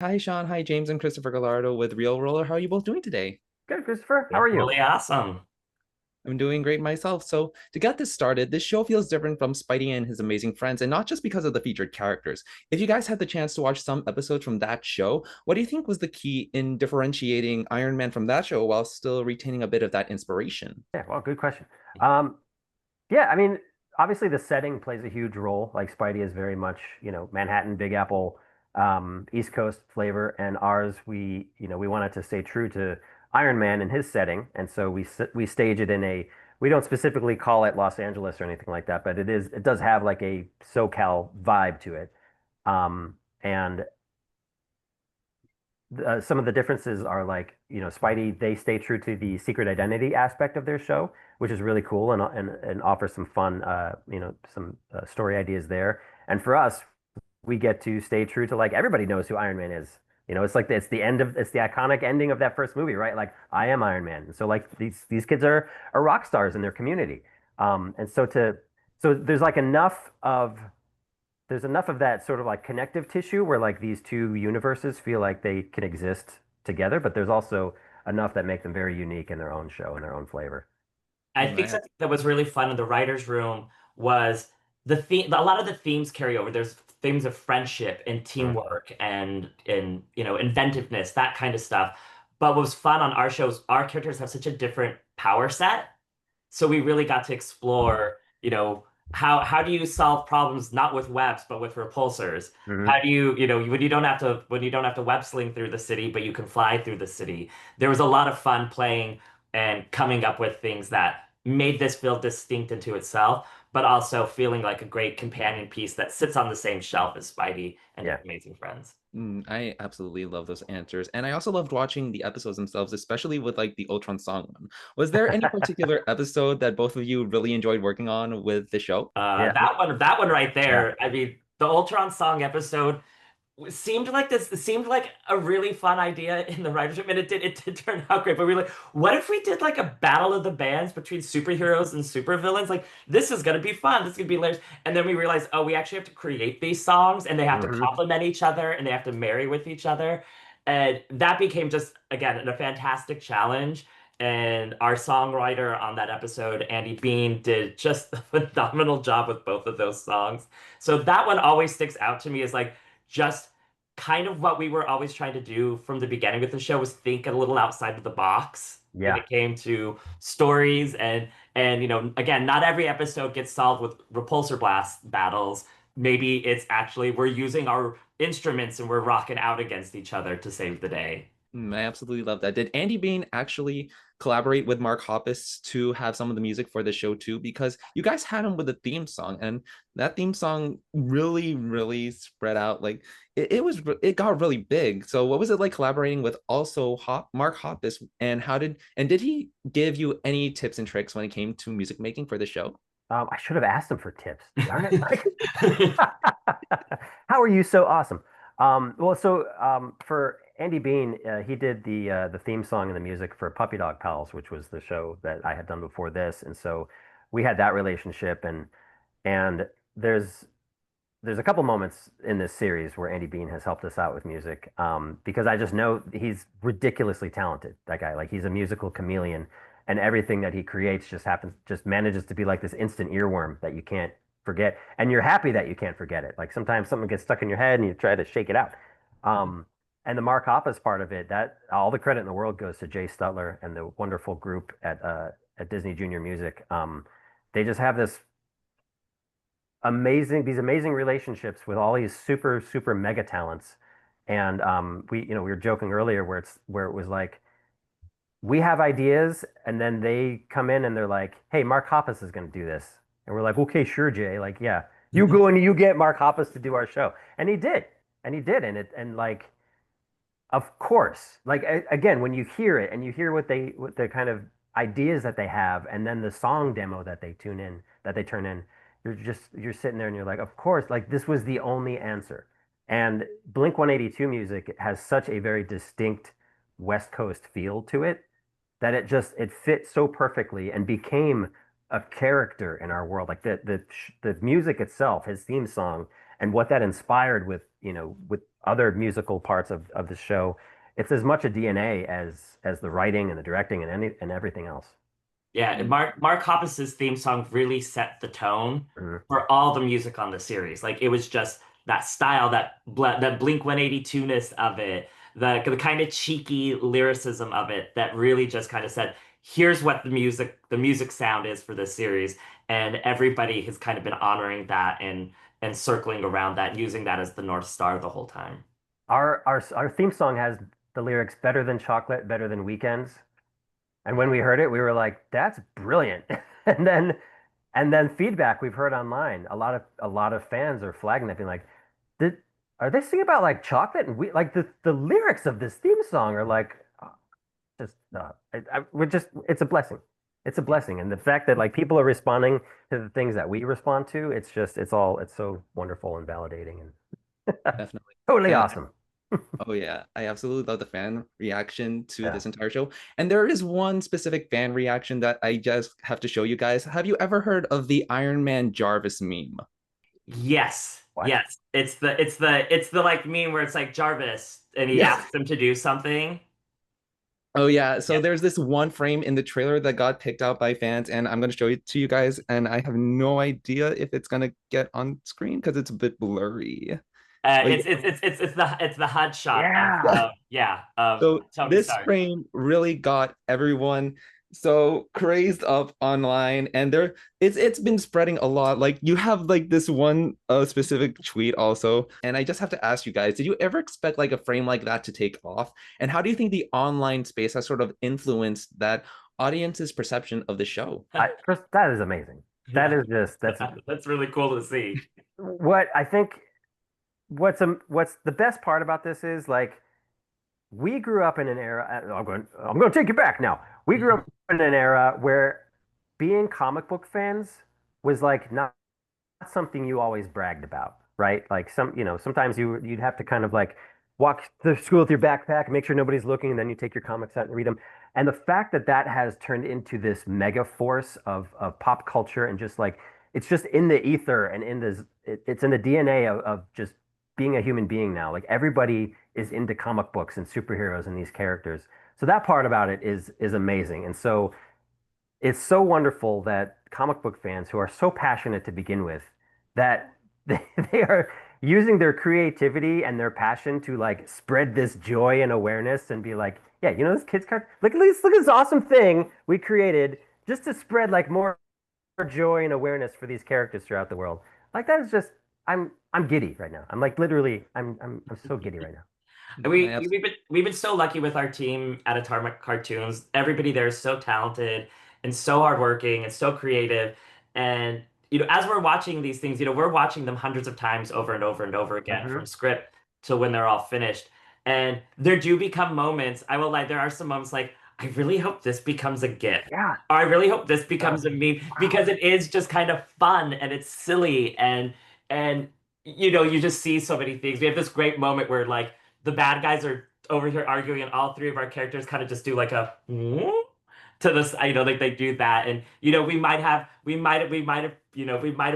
Hi, Sean. Hi, James and Christopher Gallardo with Real Roller. How are you both doing today? Good, Christopher. How That's are you? really awesome. I'm doing great myself. So, to get this started, this show feels different from Spidey and his amazing friends, and not just because of the featured characters. If you guys had the chance to watch some episodes from that show, what do you think was the key in differentiating Iron Man from that show while still retaining a bit of that inspiration? Yeah, well, good question. Um, yeah, I mean, obviously the setting plays a huge role. Like Spidey is very much, Manhattan, Big Apple, East Coast flavor, and ours, we wanted to stay true to Iron Man in his setting, and so we stage it in a. We don't specifically call it Los Angeles or anything like that, but it does have like a SoCal vibe to it. And some of the differences are like, Spidey, they stay true to the secret identity aspect of their show, which is really cool and offers some fun, some story ideas there. And for us, we get to stay true to like everybody knows who Iron Man is. It's like it's the iconic ending of that first movie, right? Like I am Iron Man. And so like these kids are rock stars in their community. And so there's enough of that sort of like connective tissue where like these two universes feel like they can exist together, but there's also enough that make them very unique in their own show and their own flavor. I think I something that was really fun in the writers' room was the theme. A lot of the themes carry over. There's themes of friendship and Mm. teamwork and inventiveness, that kind of stuff. But what was fun on our shows, our characters have such a different power set. So we really got to explore, how do you solve problems not with webs but with repulsors? Hmm. How do you when you don't have to web sling through the city, but you can fly through the city? There was a lot of fun playing and coming up with things that made this feel distinct into itself, but also feeling like a great companion piece that sits on the same shelf as Spidey and his Yeah. amazing friends. I absolutely love those answers. And I also loved watching the episodes themselves, especially with like the Ultron song one. Was there any particular episode that both of you really enjoyed working on with the show? Yeah. That one right Yeah. there. I mean, the Ultron song episode seemed like a really fun idea in the writers room, and it did turn out great. But we were like, what if we did like a battle of the bands between superheroes and supervillains? Like this is gonna be fun. This is gonna be hilarious. And then we realized, oh, we actually have to create these songs, and they have to Hmm. complement each other, and they have to marry with each other. And that became just again a fantastic challenge. And our songwriter on that episode, Andy Bean, did just a phenomenal job with both of those songs. So that one always sticks out to me as like just kind of what we were always trying to do from the beginning with the show was think a little outside of the box when Yeah. it came to stories and again, not every episode gets solved with repulsor blast battles. Maybe it's actually we're using our instruments and we're rocking out against each other to save the day. I absolutely love that. Did Andy Bean actually collaborate with Mark Hoppus to have some of the music for the show too? Because you guys had him with a theme song, and that theme song really, really spread out. Like it got really big. So what was it like collaborating with also Mark Hoppus, and did he give you any tips and tricks when it came to music making for the show? I should have asked him for tips. Darn it. Like, how are you so awesome? For Andy Bean, he did the theme song and the music for Puppy Dog Pals, which was the show that I had done before this, and so we had that relationship, and there's there's a couple moments in this series where Andy Bean has helped us out with music, because I just know he's ridiculously talented. That guy, like he's a musical chameleon, and everything that he creates just manages to be like this instant earworm that you can't forget, and you're happy that you can't forget it. Like sometimes something gets stuck in your head and you try to shake it out. Um, and the Mark Hoppus part of it, that all the credit in the world goes to Jay Stutler and the wonderful group at Disney Junior Music. They just have these amazing relationships with all these super mega talents. And we were joking earlier where it was like we have ideas and then they come in and they're like, hey, Mark Hoppus is going to do this. And we're like, okay, sure, Jay. Like, yeah, you go and you get Mark Hoppus to do our show. And he did. And he did. And like, of course, like again, when you hear it and you hear what the kind of ideas that they have, and then the song demo that they turn in, you're sitting there and you're like, of course, like this was the only answer. And Blink 182 music has such a very distinct West Coast feel to it that it fit so perfectly and became a character in our world. Like the music itself, his theme song, and what that inspired with, with other musical parts of the show. It's as much a DNA as the writing and the directing and everything else. Yeah, and Mark Hoppus's theme song really set the tone Mhm. for all the music on the series. Like it was just that style, that Blink 182-ness of it, the kind of cheeky lyricism of it that really just kind of said, here's what the music sound is for this series. And everybody has kind of been honoring that and circling around that, using that as the North Star the whole time. Our theme song has the lyrics better than chocolate, better than weekends. And when we heard it, we were like, that's brilliant. And then feedback we've heard online, a lot of fans are flagging that, being like, did are they singing about like chocolate? And we like the lyrics of this theme song are like just we're just it's a blessing. It's a blessing. And the fact that like people are responding to the things that we respond to, it's so wonderful and validating and Definitely. totally And awesome. oh yeah, I absolutely love the fan reaction to Yeah. this entire show. And there is one specific fan reaction that I just have to show you guys. Have you ever heard of the Iron Man Jarvis meme? Yes. What? Yes. It's the like meme where it's like Jarvis and he Yeah. asks him to do something. Oh yeah, Yeah. so there's this one frame in the trailer that got picked out by fans, and I'm gonna show it to you guys, and I have no idea if it's gonna get on screen because it's a bit blurry. But yeah. It's the HUD shot Yeah. of So Tony this Stark. frame really got everyone so crazed up online, and it's been spreading a lot. Like you have like this one specific tweet also, and I just have to ask you guys, did you ever expect like a frame like that to take off? And how do you think the online space has sort of influenced that audience's perception of the show? First, that is amazing. That Yeah. is just that's That's really cool to see. what I think. What's the best part about this is like we grew up in an era. I'm going to take you back now. We grew up in an era where being comic book fans was like not something you always bragged about, right? Like sometimes you'd have to kind of like walk to school with your backpack, make sure nobody's looking, and then you take your comics out and read them. And the fact that that has turned into this mega force of pop culture and just like it's just in the ether and it's in the DNA of just being a human being now. Like everybody is into comic books and superheroes and these characters. So that part about it is amazing. And so it's so wonderful that comic book fans who are so passionate to begin with, that they are using their creativity and their passion to like spread this joy and awareness and be like, yeah, this kids card, look at this awesome thing we created just to spread like more joy and awareness for these characters throughout the world. Like that is just, I'm giddy right now. I'm like literally, I'm so giddy right now. And I we've been so lucky with our team at Atomic Cartoons. Everybody there is so talented and so hardworking and so creative. And as we're watching these things, we're watching them hundreds of times over and over and over again Mhm. from script to when they're all finished. And there do become moments, I will lie, there are some moments like, I really hope this becomes a GIF. Yeah. Or I really hope this becomes a meme because it is just kind of fun and it's silly and you just see so many things. We have this great moment where like the bad guys are over here arguing, and all three of our characters kind of just do like a "Hmm?" to this. Like they do that, and we might have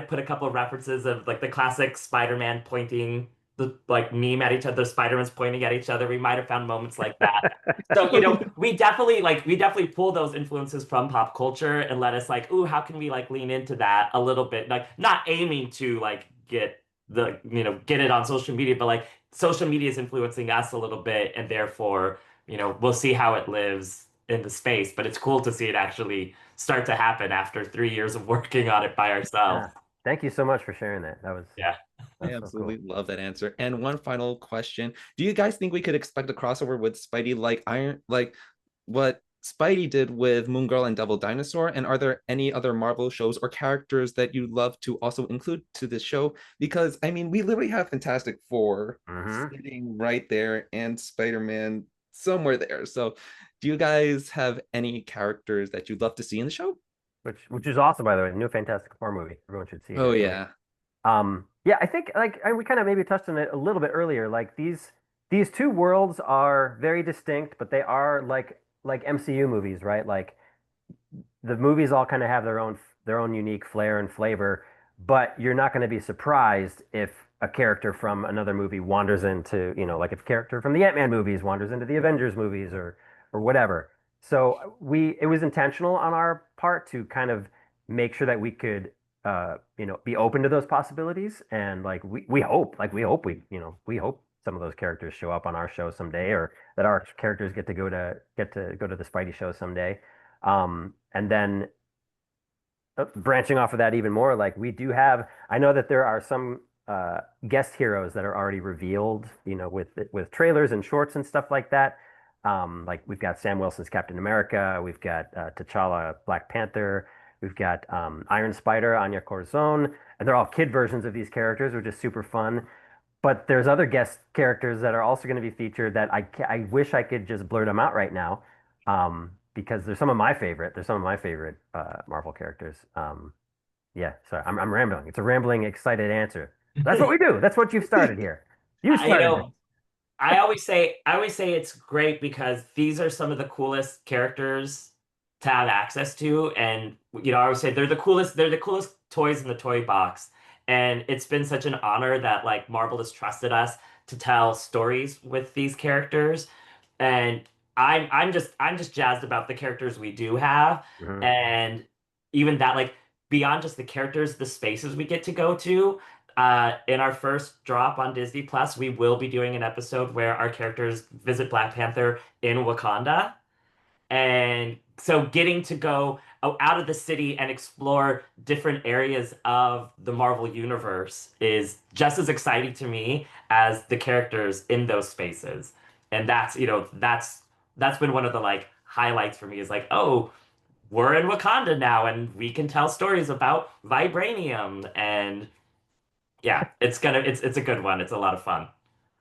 put a couple of references of like the classic Spider-Man pointing the like meme at each other, Spider-Man's pointing at each other. We might have found moments like that. So we definitely pull those influences from pop culture and let us like, ooh, how can we like lean into that a little bit? Like not aiming to like get it on social media, but like social media is influencing us a little bit, and therefore, we'll see how it lives in the space. But it's cool to see it actually start to happen after 3 years of working on it by ourselves. Yeah. Thank you so much for sharing that. Yeah. I That's so cool. absolutely love that answer. And one final question. Do you guys think we could expect a crossover with Spidey like what Spidey did with Moon Girl and Devil Dinosaur? And are there any other Marvel shows or characters that you'd love to also include to this show? Because I mean, we literally have Fantastic Four Hmm. sitting right there and Spider-Man somewhere there. So do you guys have any characters that you'd love to see in the show? Which is awesome, by the way. The new Fantastic Four movie. Everyone should see it. Oh It's really yeah. Yeah, I think we kind of maybe touched on it a little bit earlier. Like these two worlds are very distinct, but they are like MCU movies, right? Like the movies all kind of have their own unique flair and flavor, but you're not going to be surprised if a character from another movie wanders into, like if a character from the Ant-Man movies wanders into the Avengers movies or whatever. So it was intentional on our part to kind of make sure that we could be open to those possibilities. And like we hope some of those characters show up on our show someday, or that our characters get to go to the Spidey show someday. And then branching off of that even more, like I know that there are some guest heroes that are already revealed, with trailers and shorts and stuff like that. Like we've got Sam Wilson's Captain America, we've got T'Challa, Black Panther, we've got Iron Spider, Anya Corzone, and they're all kid versions of these characters, which is super fun. But there's other guest characters that are also going to be featured that I wish I could just blurt them out right now, because they're some of my favorite. They're some of my favorite Marvel characters. Yeah, sorry, I'm rambling. It's a rambling, excited answer. That's what we do. That's what you've started here. You started it. I always say it's great because these are some of the coolest characters to have access to, and I always say they're the coolest toys in the toy box. And it's been such an honor that like Marvel has trusted us to tell stories with these characters. And I'm just jazzed about the characters we do have. Mhm. And even that, like beyond just the characters, the spaces we get to go to. In our first drop on Disney Plus, we will be doing an episode where our characters visit Black Panther in Wakanda. And so getting to go out of the city and explore different areas of the Marvel universe is just as exciting to me as the characters in those spaces. And that's been one of the like highlights for me, is like, oh, we're in Wakanda now and we can tell stories about vibranium. And yeah, it's a good one. It's a lot of fun.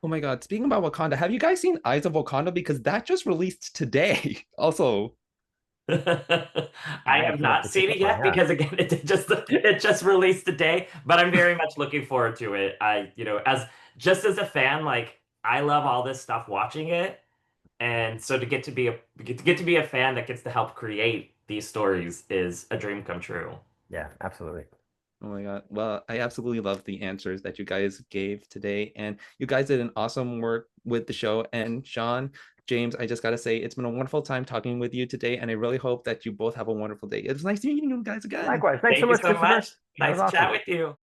Oh my God. Speaking about Wakanda, have you guys seen Eyes of Wakanda? Because that just released today. Also, I I have have to not seen pick it up yet my hat. because again it just released today, but I'm very much looking forward to it. As a fan, like I love all this stuff watching it, and so to get to be a fan that gets to help create these stories is a dream come true. Yeah, absolutely. oh my God. Well, I absolutely love the answers that you guys gave today. And you guys did an awesome work with the show. And Sean, James, I just got to say, it's been a wonderful time talking with you today. And I really hope that you both have a wonderful day. It was nice meeting you guys again. Likewise. Thanks Thank so you much, so Christopher. much. That was Nice to chat awesome. with you.